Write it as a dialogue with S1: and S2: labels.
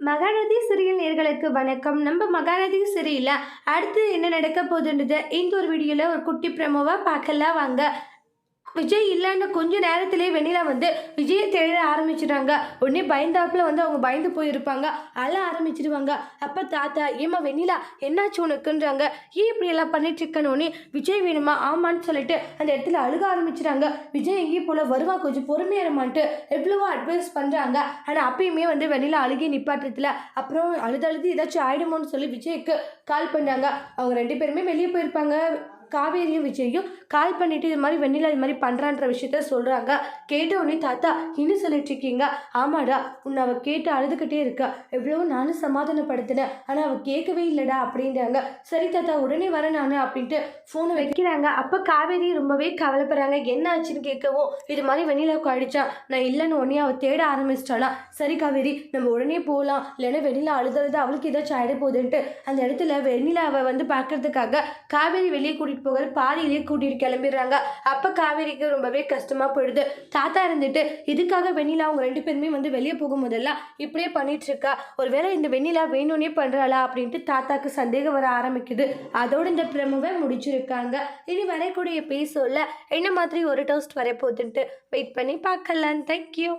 S1: Mahanadi serial நேயர்களுக்கு வணக்கம். நம்ம மகாநதி சீரியல்ல அடுத்து என்ன நடக்க போகுதுன்றது இந்த ஒரு வீடியோல ஒரு குட்டி ப்ரோமோவா பார்க்கலாம் வாங்க. விஜய் இல்லைன்னு கொஞ்ச நேரத்திலே வெண்ணிலா வந்து விஜயை தேட ஆரம்பிச்சிடுறாங்க. உடனே பயந்தாப்புல வந்து அவங்க பயந்து போயிருப்பாங்க, அழ ஆரம்பிச்சிடுவாங்க. அப்போ தாத்தா, ஏமா வெண்ணிலா என்னாச்சு உனக்குன்றாங்க. ஏன் இப்படியெல்லாம் பண்ணிட்டு இருக்கனோடனே விஜய் வேணுமா ஆமான்னு சொல்லிட்டு அந்த இடத்துல அழுக ஆரம்பிச்சிடுறாங்க. விஜய் எங்கேயும் போல வருவா, கொஞ்சம் பொறுமையாருமான்ட்டு எவ்வளவோ அட்வைஸ் பண்ணுறாங்க. ஆனால் அப்பயுமே வந்து வெண்ணிலா அழுகி நிப்பாட்டுறதுல அப்புறம் அழுது ஏதாச்சும் ஆயிடுமோன்னு சொல்லி விஜய்க்கு கால் பண்ணுறாங்க. அவங்க 2 பேருமே வெளியே போயிருப்பாங்க. காவேரியும் விஜயும் கால் பண்ணிட்டு இது மாதிரி வெண்ணிலா இது மாதிரி பண்ணுறான்ற விஷயத்த சொல்கிறாங்க. கேட்ட உடனே தாத்தா இன்னும் சொல்லிட்டு இருக்கீங்க. ஆமாடா, உன்னை அவள் கேட்டு அழுதுகிட்டே இருக்கா, எவ்வளவோ நானும் சமாதானப்படுத்தினேன், ஆனால் அவள் கேட்கவே இல்லைடா அப்படின்றாங்க. சரி தாத்தா உடனே வரேன் நான் அப்படின்ட்டு ஃபோனை வைக்கிறாங்க. அப்போ காவேரி ரொம்பவே கவலைப்படுறாங்க. என்ன ஆச்சுன்னு கேட்கவும் இது மாதிரி வெண்ணிலாவுக்கு அடிச்சா நான் இல்லைன்னு உடனே அவள் தேட ஆரம்பிச்சிட்டாளா. சரி காவேரி நம்ம உடனே போகலாம், இல்லைன்னா வெண்ணிலா அழுது அவளுக்கு ஏதாச்சும் ஆகிட போகுதுன்ட்டு அந்த இடத்துல வெண்ணிலாவை வந்து பார்க்கறதுக்காக காவேரி வெளியே கூட்டிட்டு போகிற பாதியிலேயே கூட்டிட்டு கிளம்பிடுறாங்க. அப்ப காவேரிக்கு ரொம்பவே கஷ்டமா போயிடுது. தாத்தா இருந்துட்டு இதுக்காக வெண்ணிலா அவங்க 2 பேருமே வந்து வெளியே போகும்போதெல்லாம் இப்படியே பண்ணிட்டு இருக்கா, ஒருவேளை இந்த வெண்ணிலா வேணும்னே பண்றாளா அப்படின்ட்டு தாத்தாக்கு சந்தேகம் வர ஆரம்பிக்குது. அதோட இந்த பிரமுவை முடிச்சிருக்காங்க. இனி வரக்கூடிய எபிசோட்ல என்ன மாதிரி ஒரு டோஸ்ட் வரப்போகுதுன்ட்டு வெயிட் பண்ணி பார்க்கலாம். தேங்க்யூ.